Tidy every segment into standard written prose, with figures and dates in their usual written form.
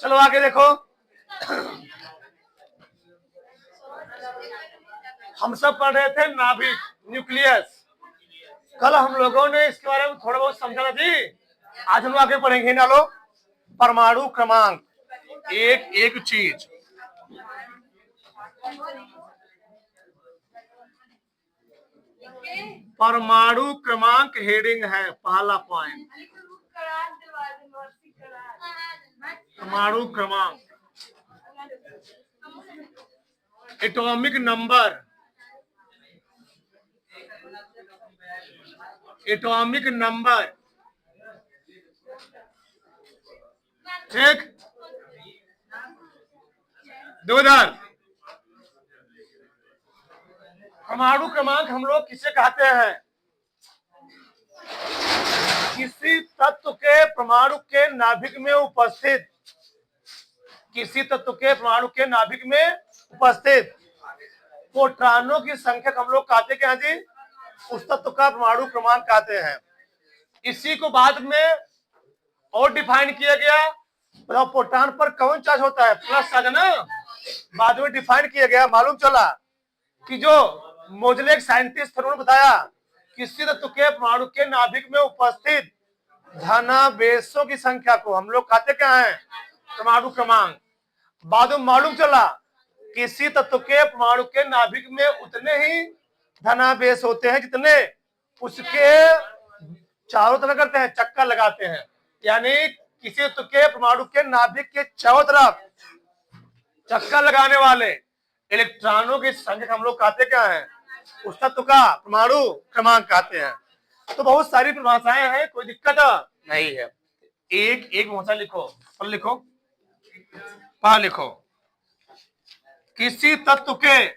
चलो आगे देखो। हम सब पढ़ रहे थे नाभिक, न्यूक्लियस। कल हम लोगों ने इसके बारे में थोड़ा बहुत समझा ना जी। आज हम आगे पढ़ेंगे ना लोग परमाणु क्रमांक। एक एक चीज, परमाणु क्रमांक हेडिंग है पहला पॉइंट। परमाणु क्रमांक, एटॉमिक नंबर, एटॉमिक नंबर, ठीक। 2000। परमाणु क्रमांक हम लोग किसे कहते हैं? किसी तत्व के परमाणु के नाभिक में उपस्थित, किसी तत्व के परमाणु के नाभिक में उपस्थित प्रोटॉनों की संख्या हम लोग कहते क्या जी? उस तत्व का परमाणु क्रमांक कहते हैं। इसी को बाद में और डिफाइन किया गया। प्रोटॉन पर कौन चार्ज होता है? प्लस चार्ज ना। बाद में डिफाइन किया गया, मालूम चला कि जो मोजले साइंटिस्ट थे उन्होंने बताया किसी तत्व के परमाणु के नाभिक में उपस्थित धनावेशों की संख्या को हम लोग कहते क्या है? परमाणु क्रमांक। बाद में मालूम चला किसी तत्व के परमाणु के नाभिक में उतने ही धनावेश होते हैं जितने उसके चारों तरफ करते हैं, चक्कर लगाते हैं। यानी किसी तत्व के परमाणु के नाभिक के चारों तरफ चक्कर लगाने वाले इलेक्ट्रॉनों की संख्या हम लोग कहते क्या है? उस तत्व का परमाणु क्रमांक कहते हैं। तो बहुत सारी परिभाषाएं हैं, कोई दिक्कत नहीं है। एक एक भाषा लिखो, पर लिखो, पा लिखो। किसी तत्व के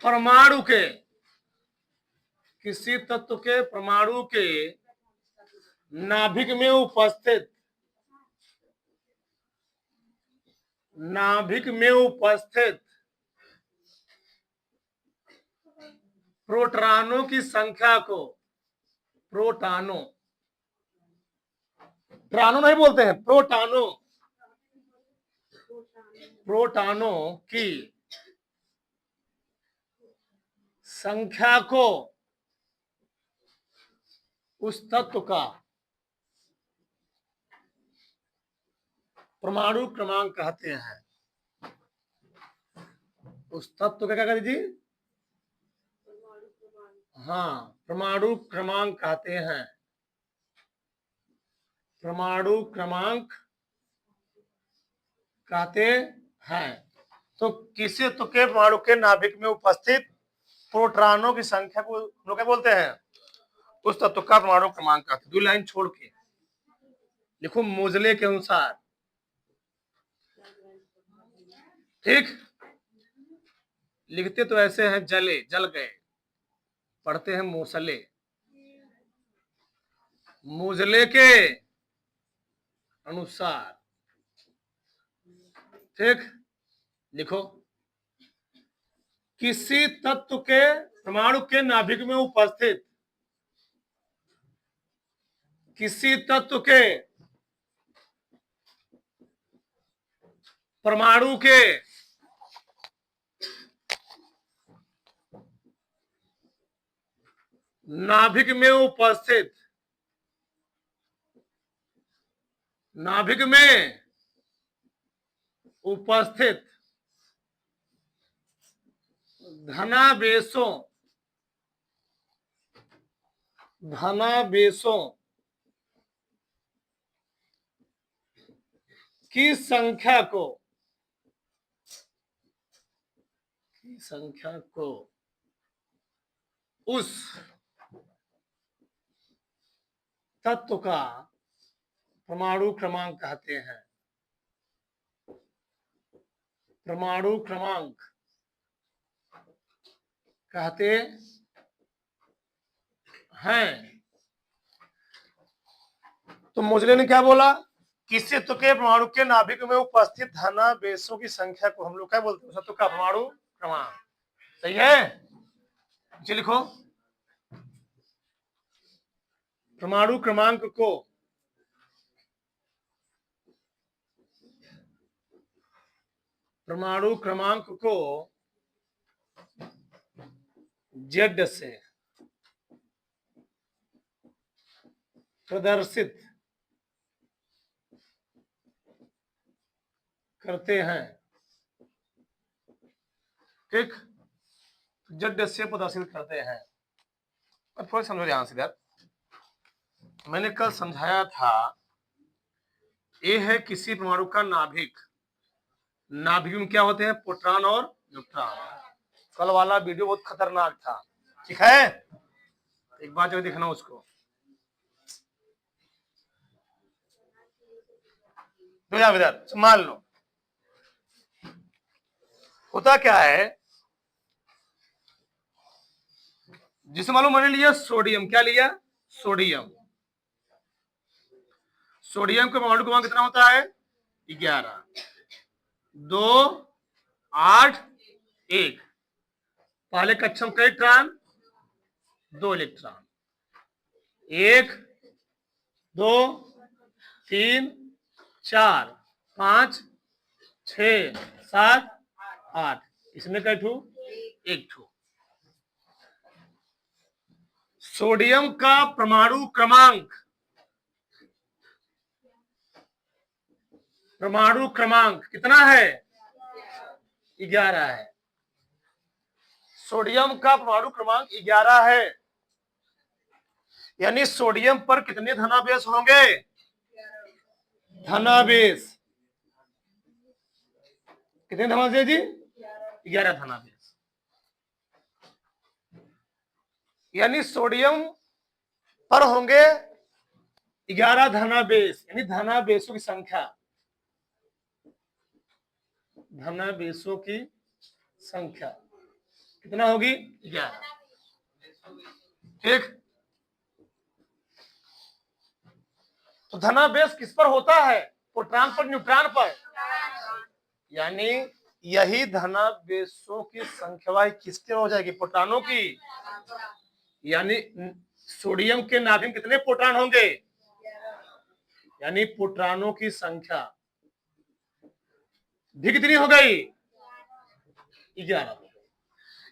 परमाणु के, किसी तत्व के परमाणु के नाभिक में उपस्थित, नाभिक में उपस्थित प्रोटॉनों की संख्या को, प्रोटॉनों, ट्रानो नहीं बोलते हैं, प्रोटॉनों, प्रोटॉनों की संख्या को उस तत्व का परमाणु क्रमांक कहते हैं। उस तत्व का क्या कहते जी? हाँ, परमाणु क्रमांक कहते हैं। परमाणु क्रमांक कहते हैं। तो किसी तत्व के परमाणु के नाभिक में उपस्थित प्रोटॉनों की संख्या को लोग क्या बोलते हैं? उस तत्व का परमाणु क्रमांक कहते हैं। 2 लाइन छोड़ के लिखो मोजले के अनुसार, ठीक। लिखते तो ऐसे हैं जले, जल गए, पढ़ते हैं मोसले। मोजले के अनुसार, ठीक। लिखो किसी तत्व के परमाणु के नाभिक में उपस्थित, किसी तत्व के परमाणु के नाभिक में उपस्थित, नाभिक में उपस्थित धनावेशों, धनावेशों की संख्या को, की संख्या को उस तत्व का परमाणु क्रमांक कहते हैं। परमाणु क्रमांक कहते हैं। तो मोजले ने क्या बोला? किसी तत्व के परमाणु के नाभिक में उपस्थित धनावेशों की संख्या को हम लोग क्या बोलते हैं? तत्व का परमाणु क्रमांक। सही है, चलिए लिखो। परमाणु क्रमांक को Z से प्रदर्शित करते हैं। ठीक, Z से प्रदर्शित करते हैं। अब थोड़ा समझो ध्यान से यार, मैंने कल समझाया था ए है किसी परमाणु का नाभिक। नाभिक में क्या होते हैं? प्रोटॉन और न्यूट्रॉन। कल वाला वीडियो बहुत खतरनाक था, ठीक है, एक बार जो देखना उसको। मान लो होता क्या है, जिसे मालूम मैंने लिया सोडियम। क्या लिया? सोडियम। सोडियम का परमाणु क्रमांक कितना होता है? 11। 2 8 1। पहले कक्षम का इलेक्ट्रॉन 2 इलेक्ट्रॉन। 1 2 3 4 5 6 7 8। इसमें कै ठू? 1 ठू। सोडियम का परमाणु क्रमांक कितना है? 11 है। सोडियम का परमाणु क्रमांक 11 है, यानी सोडियम पर कितने धनावेश होंगे? धनावेश कितने धनावेश जी? 11 धनावेश। यानी सोडियम पर होंगे 11 धनावेश, यानी धनावेशों की संख्या, धनावेशों की संख्या कितना होगी? 11। ठीक, तो धनावेश किस पर होता है? प्रोटॉन पर, न्यूट्रॉन पर। यानी यही धनावेशों की संख्या किसके हो जाएगी? प्रोटॉनों की। यानी सोडियम के नाभिक में कितने प्रोटॉन होंगे? यानी प्रोटॉनों की संख्या भी कितनी हो गई? 11।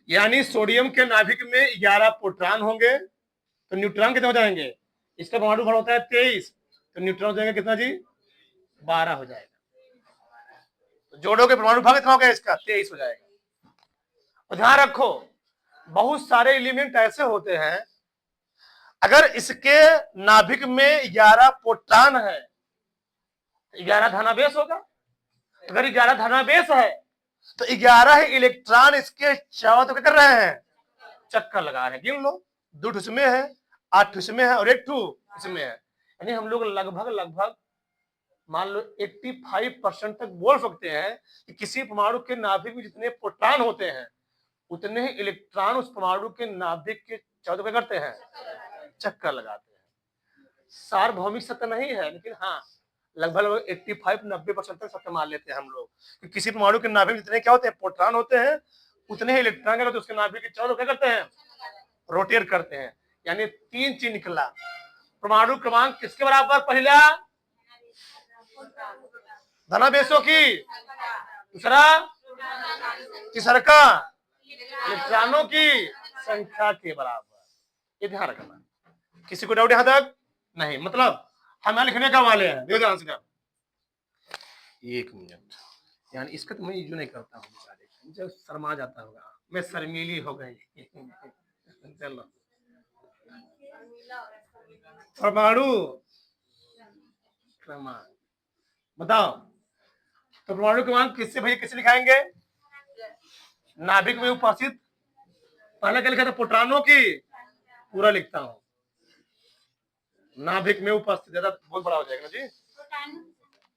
यानी सोडियम के नाभिक में 11 प्रोटॉन होंगे, तो न्यूट्रॉन कितने हो जाएंगे? इसका परमाणु भार होता है 23, तो न्यूट्रॉन हो जाएंगे कितना जी? 12 हो जाएगा। तो जोड़ोगे परमाणु भाग कितना हो गया इसका? 23 हो जाएगा। और ध्यान रखो, बहुत सारे एलिमेंट ऐसे होते हैं, अगर इसके नाभिक में 11 प्रोटॉन है, 11 धनावेश होगा। अगर 11 धनावेश है तो 11 ही इलेक्ट्रॉन इसके चारों तरफ कर रहे हैं, चक्कर लगा रहे हैं। गिन लो, 2 इसमें है, 8 इसमें है और 1 इसमें है। यानी हम लोग लगभग मान लो 85% तक बोल सकते हैं कि किसी परमाणु के नाभिक में जितने प्रोटॉन होते हैं उतने ही इलेक्ट्रॉन उस परमाणु के नाभिक के चारों तरफ करते हैं, चक्कर लगाते हैं। सार्वभौमिक सत्य नहीं है, लेकिन हाँ लगभग 85-90% तक सत्य मान लेते हैं हम लोग कि किसी परमाणु के नाभिक में जितने क्या होते हैं? प्रोटॉन होते हैं, उतने ही इलेक्ट्रॉन क्या करते हैं? उसके नाभिक के चारों क्या करते हैं? रोटेट करते हैं। यानी 3 चीज निकला। परमाणु क्रमांक किसके बराबर? पहला धनावेशों की, दूसरा तीसरा का इलेक्ट्रॉनों की संख्या के बराबर। ये ध्यान रखना। किसी को डाउट यहां तक? नहीं, मतलब हम यहां लिखने का वाले हैं। देखो ध्यान से, 1 मिनट। यानी इसका तो मैं यूज नहीं करता हूँ, जब शर्मा जाता होगा, मैं शर्मीली हो गई। चलो, परमाणु क्रमांक बताओ। तो परमाणु क्रमांक किससे भैया किससे लिखाएंगे? नाभिक में उपस्थित, पहले क्या लिखा था? प्रोटॉनों की। पूरा लिखता हूं, नाभिक में उपस्थित, ज्यादा बहुत बड़ा हो जाएगा ना जी।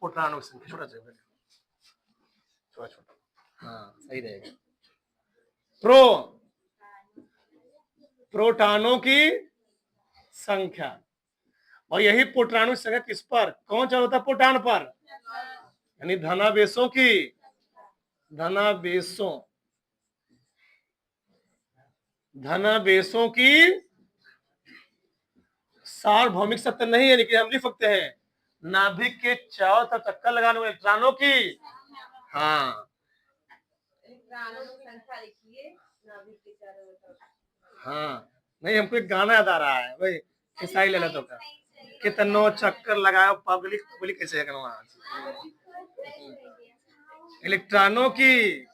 प्रोटॉनों की संख्या छोटा छोटा, हाँ सही रहेगा। प्रोटॉनों की संख्या। और यही प्रोटॉनों की संख्या किस पर, कौन चालू होता है, प्रोटॉन पर, यानी धनावेशों की, धनावेशों धनावेशों की सार्वभौमिक सत्ता नहीं है, लेकिन हम लिख सकते हैं नाभिक के चारों तरफ चक्कर लगाने वाले इलेक्ट्रॉनों की, हाँ हाँ, नहीं हमको एक गाना याद आ रहा है भाई, ईसाई ललितों का, कितनों चक्कर लगाओ पब्लिक पब्लिक कैसे करना, इलेक्ट्रॉनों की,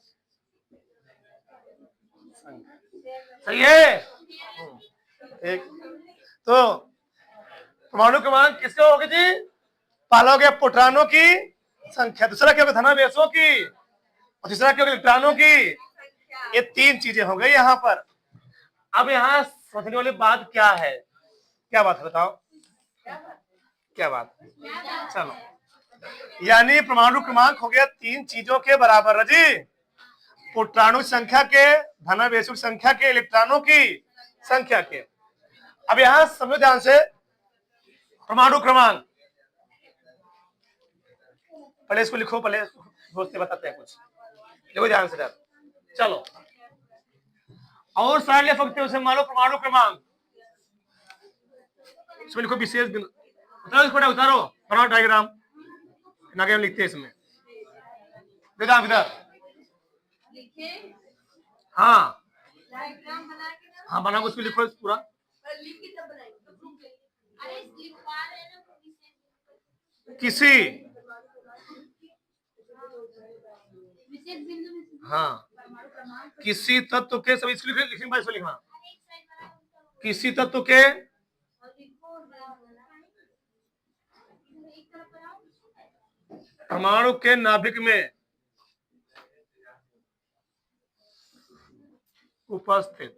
सही है। एक तो परमाणु क्रमांक किसके होगी जी, पहला हो गया प्रोटॉनों की संख्या, दूसरा क्या होगा धनावेशों की, और तीसरा क्या होगा इलेक्ट्रॉनों की। ये तीन चीजें हो गई यहाँ पर। अब यहाँ सोचने वाली बात क्या है, क्या बात है बताओ, क्या बात, चलो, यानी परमाणु क्रमांक हो गया तीन चीजों के बराबर है जी, प्रोटॉनों की संख्या के, धनावेशों की संख्या के, इलेक्ट्रॉनों की संख्या के। अब यहां समझो ध्यान से, परमाणु क्रमांक, पहले इसको लिखो, पहले दोस्त बताते हैं कुछ, देखो ध्यान से यार, चलो और सारे ले सकते हो उसे, मान लो परमाणु क्रमांक, इसमें लिखो विशेष बिंदु, उतारो इसको, उतारो बनाओ डायग्राम, नागे लिखते हैं इसमें, देखो इधर, हाँ हाँ बना, उसको लिखो पूरा, किसी, हाँ किसी तत्व के, सभी इसको लिखना, किसी तत्व के परमाणु के नाभिक में उपस्थित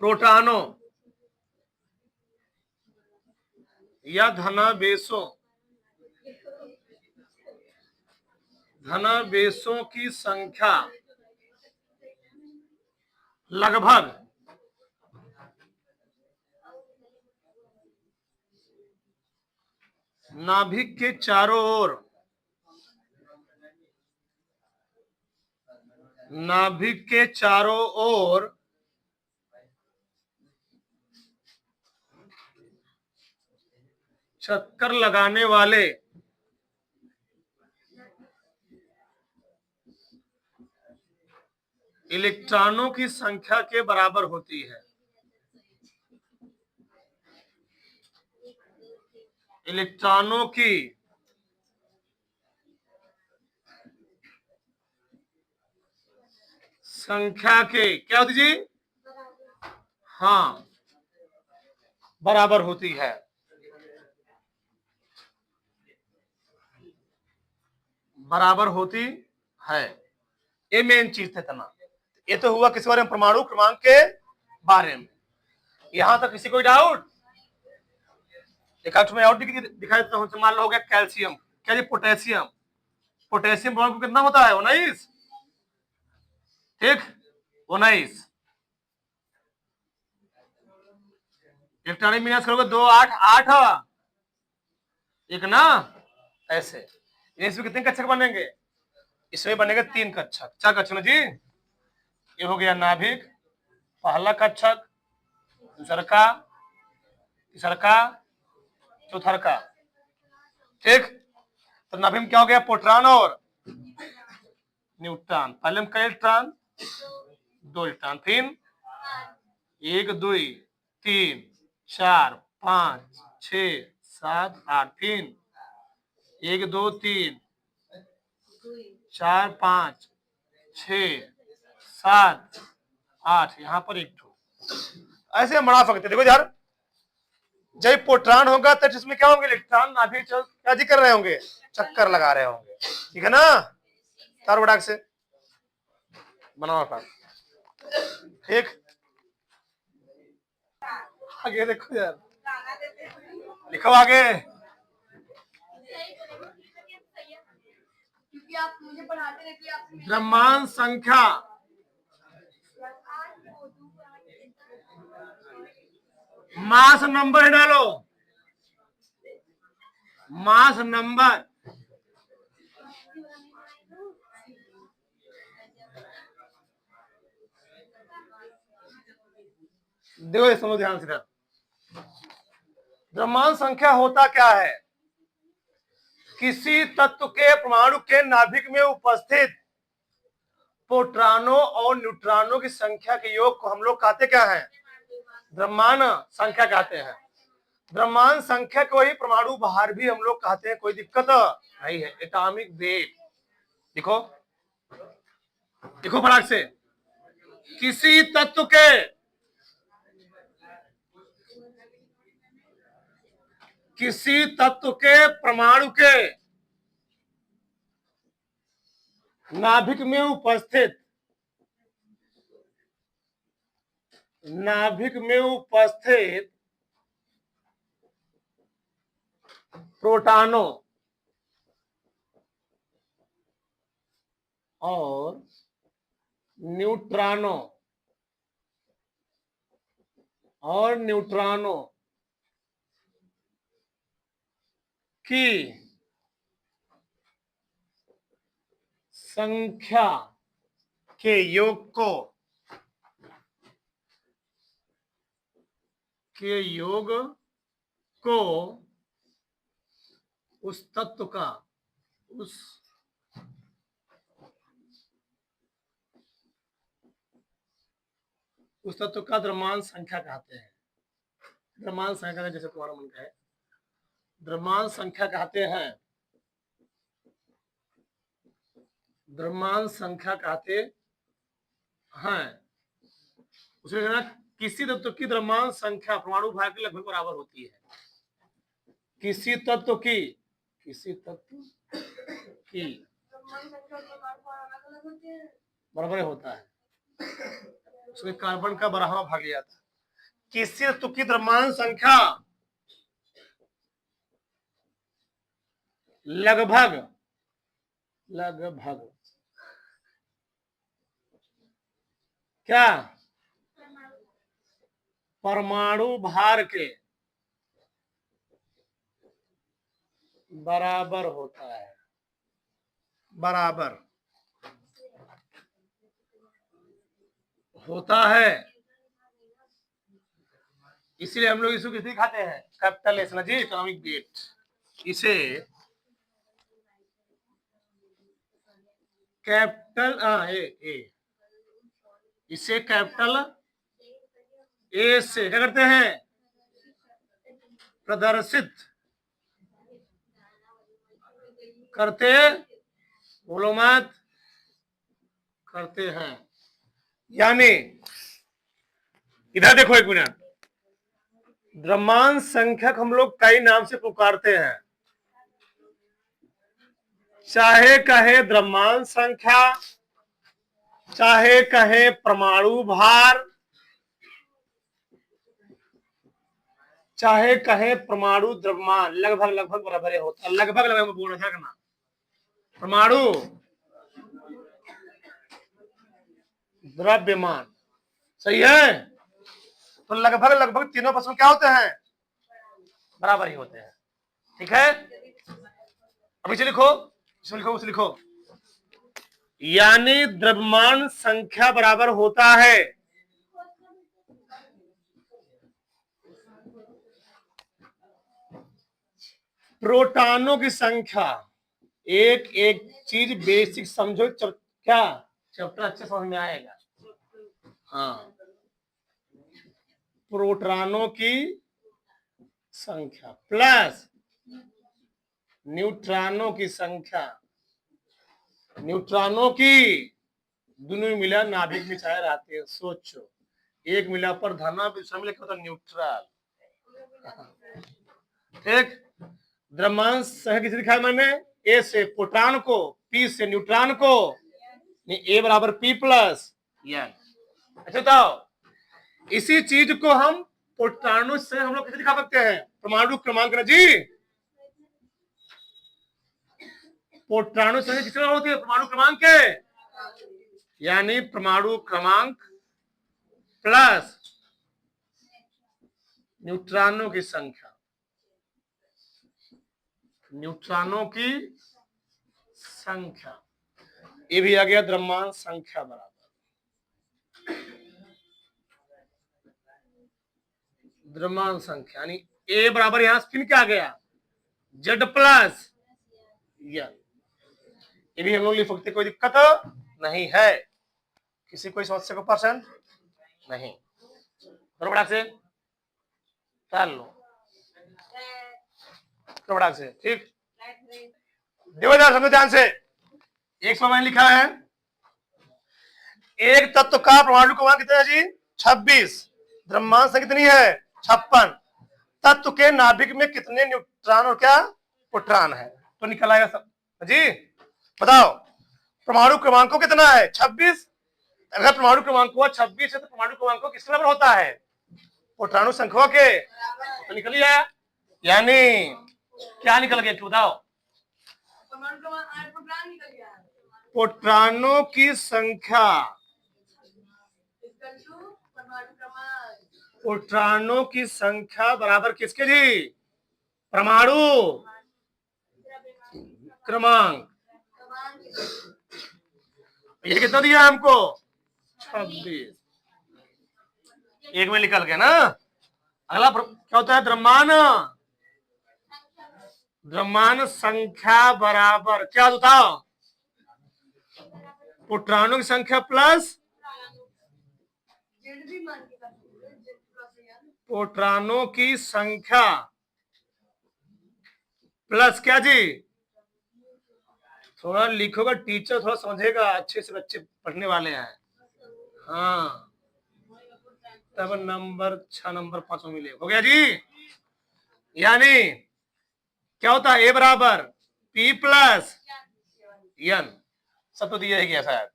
प्रोटॉनों या धनावेशों की संख्या लगभग नाभिक के चारों ओर, नाभिक के चारों ओर चक्कर लगाने वाले इलेक्ट्रॉनों की संख्या के बराबर होती है, इलेक्ट्रॉनों की संख्या के क्या होती जी, हाँ बराबर होती है, बराबर होती है, ये मेन चीज थे तना। ये तो हुआ किस बारे में, परमाणु क्रमांक के बारे में। यहां तक किसी कोई डाउट, एक में और दिखा देता हूं, मान लो हो गया कैल्शियम, क्या जी पोटेशियम, पोटेशियम परमाणु कितना होता है 19, ठीक 19, इलेक्ट्रॉनिक विन्यास करोगे 2 8 8 एक ना, ऐसे इसमें कितने कक्षक बनेंगे, इसमें बनेंगे 3 कक्षक, 4 कक्षक जी, ये हो गया नाभिक, पहला कक्षक, दूसरा का, तीसरा का, चौथा का, ठीक। तो नाभिक में क्या हो गया, प्रोटॉन और न्यूट्रॉन, पहले में कई इलेक्ट्रॉन, 2 इलेक्ट्रॉन, फिर 1 2 3 4 5 6 7 8, फिर 1 2 3 4 5 6 7 8, यहाँ पर एक ठो, ऐसे हम बना सकते, देखो यार, जब प्रोटॉन होगा तो जिसमें क्या होंगे, इलेक्ट्रॉन नाभिक क्या जी कर रहे होंगे, चक्कर लगा रहे होंगे, ठीक है ना, कार्बोडाक से बनाओ था, ठीक। आगे देखो यार, लिखो आगे, क्योंकि आप मुझे पढ़ाते रहते हैं, द्रव्यमान संख्या मास नंबर डालो, मास नंबर। देखो समझो ध्यान से, द्रव्यमान संख्या होता क्या है? किसी तत्व के परमाणु के नाभिक में उपस्थित प्रोटॉनों और न्यूट्रॉनों की संख्या के योग को हम लोग कहते क्या है? द्रव्यमान संख्या कहते हैं। द्रव्यमान संख्या को ही परमाणु भार भी हम लोग कहते हैं, कोई दिक्कत नहीं है। एटॉमिक वेट देखो, देखो फटाक से, किसी तत्व के परमाणु के नाभिक में उपस्थित प्रोटॉनों और न्यूट्रॉनों की संख्या के योग को उस तत्व का द्रव्यमान संख्या कहते हैं। द्रव्यमान संख्या का जैसे तुम्हारा मन का है, द्रव्यमान संख्या कहते हैं, द्रव्यमान संख्या कहते हैं। उसमें कहना किसी तत्व की द्रव्यमान संख्या परमाणु भार के लगभग बराबर होती है। किसी तत्व की बराबर होता है, उसमें कार्बन का 12वां भाग लिया था। किसी तत्व की द्रव्यमान संख्या लगभग क्या परमाणु भार के बराबर होता है, इसलिए हम लोग इसको किस दिखाते हैं? कैपिटल एस ना जी, एटॉमिक वेट। इसे कैपिटल इसे कैपिटल ए से क्या करते हैं? प्रदर्शित करते, बोलो मत, करते हैं। यानी इधर देखो एक मिनट, द्रव्यमान संख्या हम लोग कई नाम से पुकारते हैं, चाहे कहे द्रव्यमान संख्या, चाहे कहे परमाणु भार, चाहे कहे परमाणु द्रव्यमान, लगभग बराबर होता है। लगभग बोलना क्या करना, परमाणु द्रव्यमान, सही है। तो लगभग तीनों प्रश्न क्या होते हैं? बराबर ही होते हैं, ठीक है। अब इसे लिखो, यानी द्रव्यमान संख्या बराबर होता है प्रोटॉनों की संख्या। एक चीज बेसिक समझो, क्या चैप्टर अच्छे समझ में आएगा। हाँ, प्रोटॉनों की संख्या प्लस न्यूट्रॉनों की संख्या, न्यूट्रॉनों की दोनों मिला नाभिक में चाहे रहते हैं। सोचो, एक मिला पर धना, दूसरा मिला क्या होता? न्यूट्रल। ठीक, द्रव्यमान संख्या किसे दिखाया मैंने? ए से प्रोटॉन को, पी से न्यूट्रॉन को, ए बराबर पी प्लस एन। अच्छा बताओ, इसी चीज को हम प्रोटॉनों से हम लोग कैसे दिखा सकते हैं? परमाणु क्रमांक ना जी, प्रोटॉनों संख्या किससे होती है? परमाणु क्रमांक के, यानी परमाणु क्रमांक प्लस न्यूट्रॉनों की संख्या, न्यूट्रॉनों की संख्या, ये भी आ गया द्रव्यमान संख्या बराबर द्रव्यमान संख्या, यानी ए बराबर यहां स्पिन क्या आ गया जेड प्लस एन। ये भी हम लोग लिख सकते, कोई दिक्कत नहीं है, किसी कोई समस्या को पर्सन नहीं, बड़ा से चल लो बड़ा से, ठीक। देखो जरा समझो ध्यान से, एक सौ मैंने लिखा है, एक तत्व का परमाणु क्रमांक कितना है जी 26, द्रव्यमान संख्या कितनी है 56, तत्व के नाभिक में कितने न्यूट्रॉन और क्या प्रोटॉन है, तो निकल आएगा सब जी। बताओ परमाणु क्रमांक कितना है 26, अगर परमाणु क्रमांक 26 है तो परमाणु क्रमांक किसके बराबर होता है प्रोटॉन संख्या के, तो निकल गया, यानी क्या निकल गया बताओ, प्रोटॉनों की संख्या, प्रोटॉनों की संख्या बराबर किसके जी परमाणु क्रमांक, ये कितना दिया हमको 26, एक में निकल गया ना। अगला क्या होता है द्रव्यमान, द्रव्यमान संख्या बराबर क्या होता प्रोटॉनों की संख्या प्लस प्रोटॉनों की संख्या प्लस क्या जी, थोड़ा लिखोगा टीचर थोड़ा समझेगा अच्छे से, बच्चे पढ़ने वाले हैं, हाँ तब नंबर 6 नंबर 5 में मिले, हो गया जी। यानी क्या होता है ए बराबर पी प्लस एन, सब तो दिया ही गया शायद,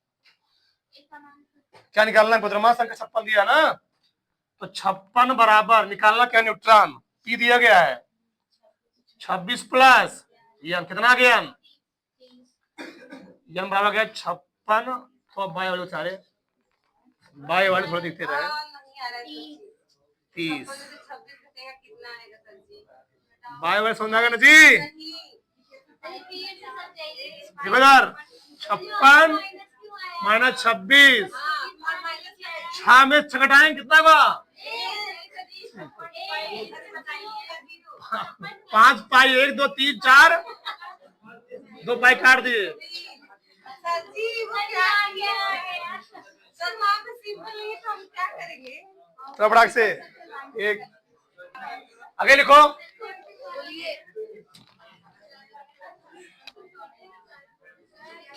क्या निकालना है द्रव्यमान संख्या 56 दिया ना, तो 56 बराबर निकालना क्या न्यूट्रॉन, पी दिया गया है 26 प्लस एन, कितना आ गया एन बराबर गया 56, तो बाय वाले सारे बाय वाले थोड़ा दिखते रहे 30, बाय वाले समझ आ गया ना जी, 56 माइनस 26, 6 में घटाएंगे कितना हुआ 5 पाई 1 2 3 4, 2 पाई काट दिए, तो बड़ा से एक आगे लिखो,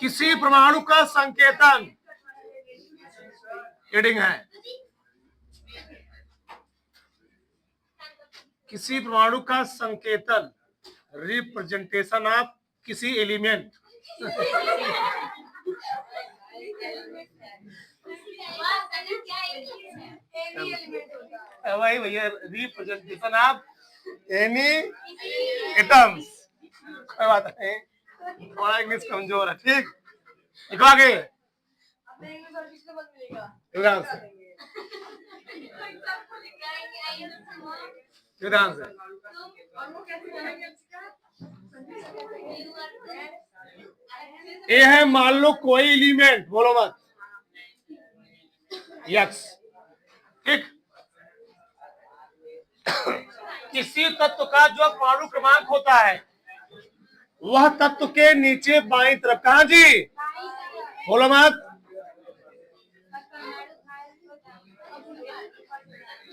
किसी परमाणु का संकेतन हेडिंग है, किसी परमाणु का संकेतन रिप्रेजेंटेशन ऑफ किसी एलिमेंट, वही भैया रिप्रेजेंटेशन ऑफ एनी एटम्स, कोई बात नहीं, थोड़ा इंग्लिश कमजोर है, ठीक लिखो आगे, ध्यान से ये है, मान लो कोई एलिमेंट, बोलो मत यक्स, ठीक, किसी तत्व का जो परमाणु क्रमांक होता है वह तत्व के नीचे बाईं तरफ, कहां जी बोलो मत,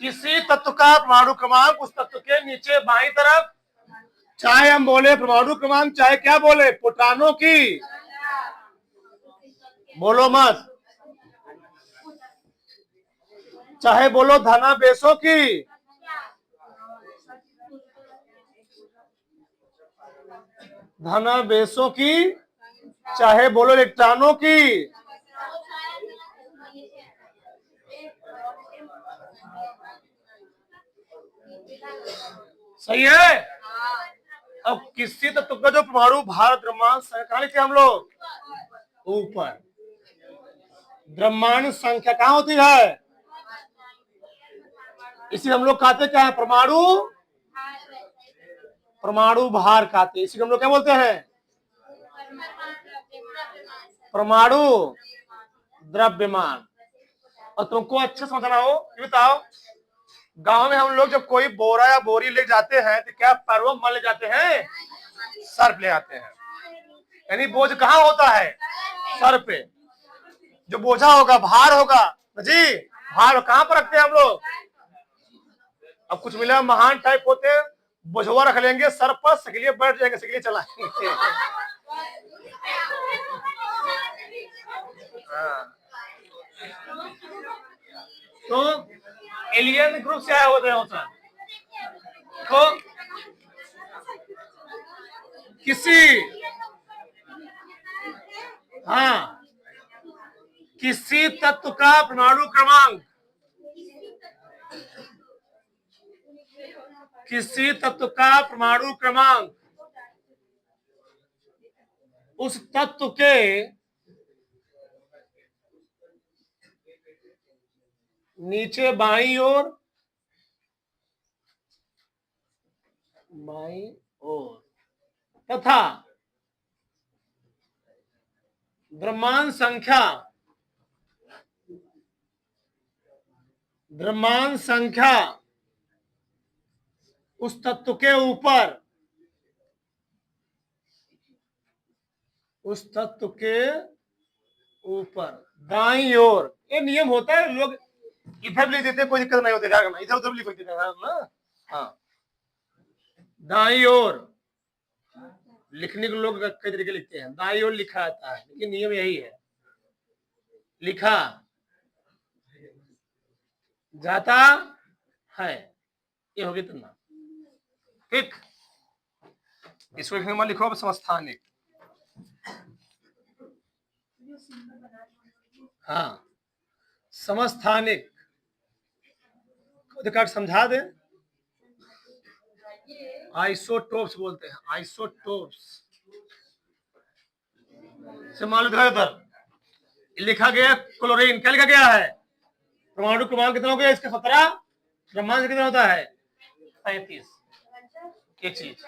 किसी तत्व का परमाणु क्रमांक उस तत्व के नीचे बाईं तरफ, चाहे हम बोले परमाणु क्रमांक चाहे क्या बोले प्रोटॉनों की, बोलो मत, चाहे बोलो धनावेशों की, धनावेशों की, चाहे बोलो इलेक्ट्रॉनों की, सही है। अब किसी तत्व का जो परमाणु भार द्रव्यमान कहां लिखे हम लोग ऊपर, द्रव्यमान संख्या कहां होती है इसी हम लोग कहते क्या है, परमाणु, परमाणु भार कहते, इसी को हम लोग क्या बोलते हैं, परमाणु द्रव्यमान। और तुमको अच्छा समझना हो, ये बताओ, गांव में हम लोग जब कोई बोरा या बोरी ले जाते हैं तो क्या पैरों में ले जाते हैं, सर पे ले जाते हैं, यानी बोझ कहाँ होता है, सर पे। जो बोझा होगा, भार होगा जी, भार कहाँ पर रखते हैं हम लोग। अब कुछ मिला महान टाइप होते हैं, बोझवा रख लेंगे सर पर, सकेलिए बैठ जाएंगे, सकेलिए चलाएंगे। तो एलियन ग्रुप से आया होते हैं, तो किसी, हाँ, किसी तत्व का परमाणु क्रमांक, किसी तत्व का परमाणु क्रमांक उस तत्व के नीचे बाईं ओर, बाईं ओर तथा द्रव्यमान संख्या, द्रव्यमान संख्या उस तत्व के ऊपर, उस तत्व के ऊपर दाईं ओर। ये नियम होता है, लोग इधर लिख देते, कोई दिक्कत नहीं होती, इधर उधर लिख देते ना। हाँ, दाईं ओर लिखने के लोग कई तरीके लिखते हैं, दाईं ओर लिखा आता है, लेकिन नियम यही है, लिखा जाता है। ये हो गया तुमने, ठीक। इसको लिखने में लिखो समस्थानिक, हाँ, समस्थानिक कार्ड समझा दे। आइसोटोप्स बोलते हैं, आइसोटोप्स से मालूम इधर लिखा गया क्लोरीन, क्या लिखा गया है, परमाणु क्रमांक कितना हो गया इसका, 17, द्रव्यमान कितना होता है 35। एक चीज,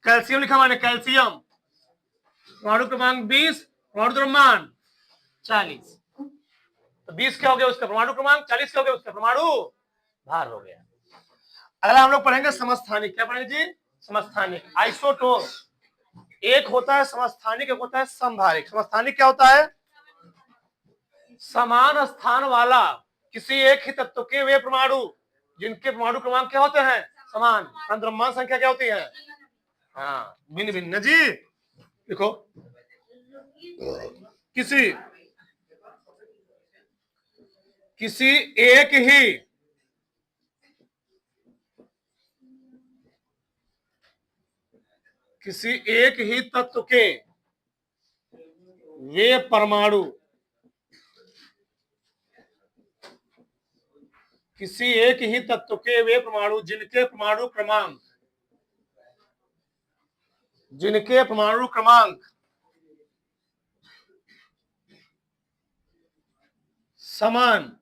कैल्शियम लिखा मैंने, कैल्शियम परमाणु क्रमांक 20, परमाणु द्रव्यमान 40। तो 20 क्या हो गया उसका परमाणु क्रमांक, 40 क्या हो गया उसका परमाणु भार हो गया। अगला हम लोग पढ़ेंगे समस्थानिक, क्या पढ़ेंगे जी, समस्थानिक। आइसोटोप, एक होता है समस्थानिक, एक होता है समभारिक। समस्थानिक क्या होता है, समान स्थान वाला किसी एक ही तत्व के वे परमाणु जिनके परमाणु क्रमांक क्या होते हैं, समान, द्रव्यमान संख्या क्या होती है, हाँ, भिन्न भिन्न जी। देखो, किसी, किसी एक ही, किसी एक ही तत्व के वे परमाणु, किसी एक ही तत्व के वे परमाणु जिनके परमाणु क्रमांक, जिनके परमाणु क्रमांक समान,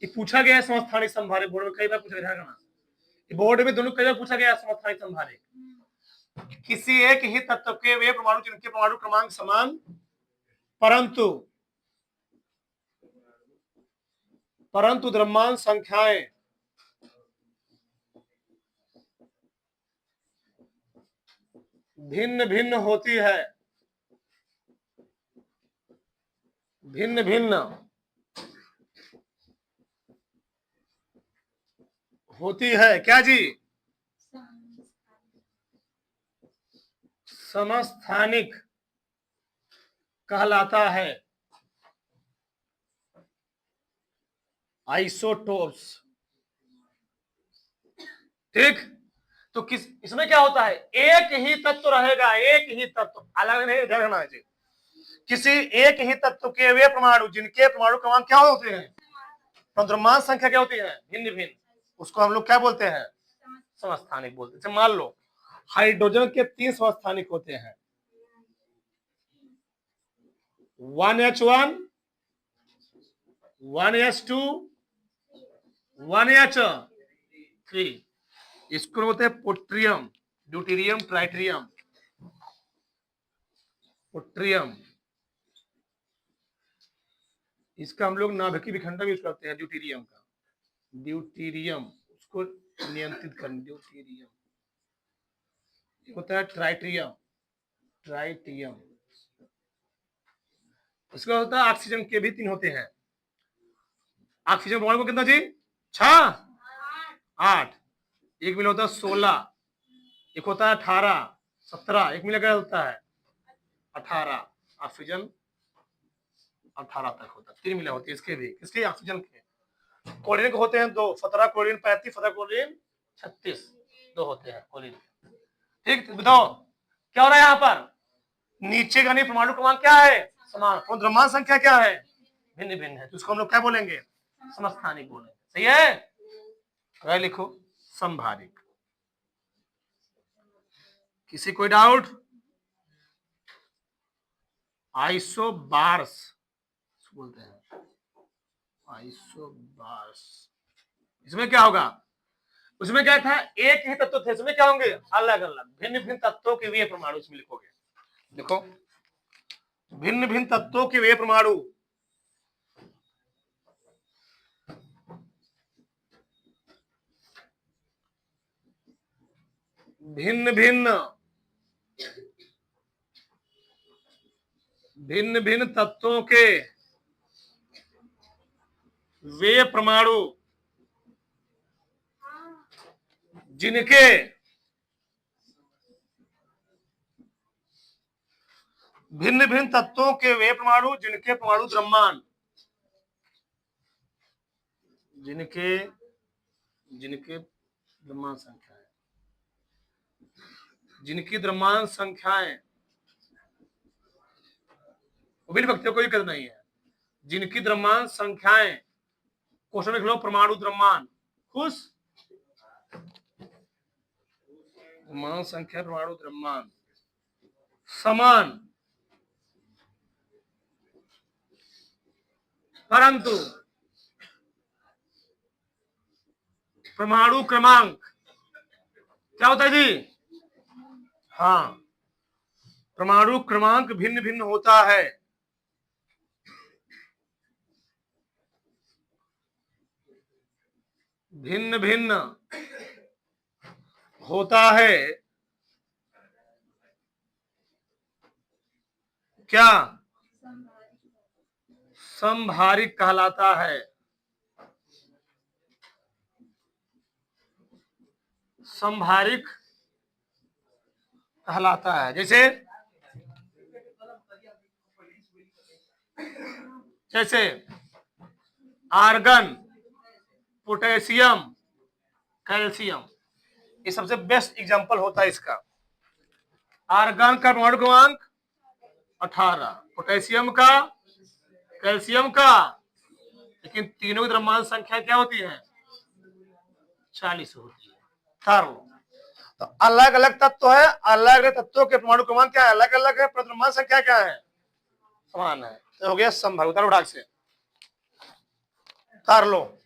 ये पूछा गया है समस्थानिक समभारिक, बोर्ड में कई बार पूछा गया है, बोर्ड में दोनों कई बार पूछा गया है समस्थानिक समभारिक। किसी एक ही तत्व के वे परमाणु जिनके परमाणु क्रमांक समान परंतु, परंतु द्रव्यमान संख्याएं भिन्न भिन्न होती है, भिन्न भिन्न होती है, क्या जी, समस्थानिक कहलाता है। आइसोटोप्स, ठीक। तो किस, इसमें क्या होता है, एक ही तत्व रहेगा, एक ही तत्व, अलग नहीं रहना चाहिए। किसी एक ही तत्व के वे परमाणु जिनके परमाणु क्रमांक क्या होते हैं, द्रव्यमान संख्या क्या होती है, भिन्न भिन्न, उसको हम लोग क्या बोलते हैं, समस्थानिक बोलते हैं। मान लो हाइड्रोजन के 3 समस्थानिक होते हैं, 1H1, 1s2 1h3। इसको बोलते हैं पोट्रियम, ड्यूटेरियम, ट्राइटेरियम, पोट्रियम। इसका हम लोग नाभिकीय विखंडन यूज करते हैं ड्यूटेरियम का, ड्यूटेरियम उसको नियंत्रित करने। ड्यूटेरियम होता है ट्राइटेरियम, ट्राइटियम। उसका होता है ऑक्सीजन के भी 3 होते हैं। ऑक्सीजन परमाणु को कितना जी? 6 8। एक मिला होता है 16, एक होता है 18 17, एक मिला क्या होता है 18। ऑक्सीजन 18 तक होता है। 3 मिला होती है इसके भी, किसके? ऑक्सीजन के। क्लोरीन के होते हैं 2, 17 क्लोरीन 35, 17 क्लोरीन 36, 2 होते हैं क्लोरीन। ठीक, तो बताओ क्या हो रहा है यहाँ पर? नीचे का नहीं, परमाणु क्रमांक क्या है? समान। द्रव्यमान संख्या क्या है? भिन्न भिन्न है, तो उसको हम लोग क्या बोलेंगे? समस्थानिक बोलेंगे। सही है? अगर लिखो समभारिक। किसी कोई डाउट? आइसोबार्स बोलते हैं, आइसोबार्स। इसमें क्या होगा? उसमें क्या था? एक ही तत्व थे, इसमें क्या होंगे? अलग अलग भिन्न भिन्न तत्वों के वे परमाणु इसमें लिखोगे। देखो, भिन्न भिन्न तत्वों के वे परमाणु, भिन्न भिन्न भिन्न भिन्न तत्वों के वे परमाणु जिनके भिन्न भिन्न तत्वों के वे परमाणु जिनके परमाणु द्रव्यमान, जिनके द्रव्यमान संख्याएं, जिनकी द्रव्यमान संख्याएं, व्यक्तियों कोई दिक्कत नहीं है, जिनकी द्रव्यमान संख्याएं, क्वेश्चन लिख लो परमाणु द्रव्यमान, खुश, द्रव्यमान संख्या परमाणु द्रव्यमान समान, परंतु परमाणु क्रमांक क्या होता है जी? हाँ, परमाणु क्रमांक भिन्न भिन्न होता है। भिन्न भिन्न होता है। क्या? समभारिक कहलाता है। समभारिक कहलाता है। जैसे आर्गन, पोटेशियम, कैल्शियम, ये सबसे बेस्ट एग्जांपल होता है इसका। आर्गन का परमाणु क्रमांक 18, पोटेशियम का, कैल्शियम का, लेकिन तीनों की द्रव्यमान संख्या क्या होती है? 40 होती है। कर लो। तो अलग अलग तत्व है, अलग अलग तत्वों के परमाणु क्रमांक क्या है? अलग अलग है, पर द्रव्यमान संख्या क्या है? समान है। तो हो गया समभारिक। उतारो ढाक से, कर लो।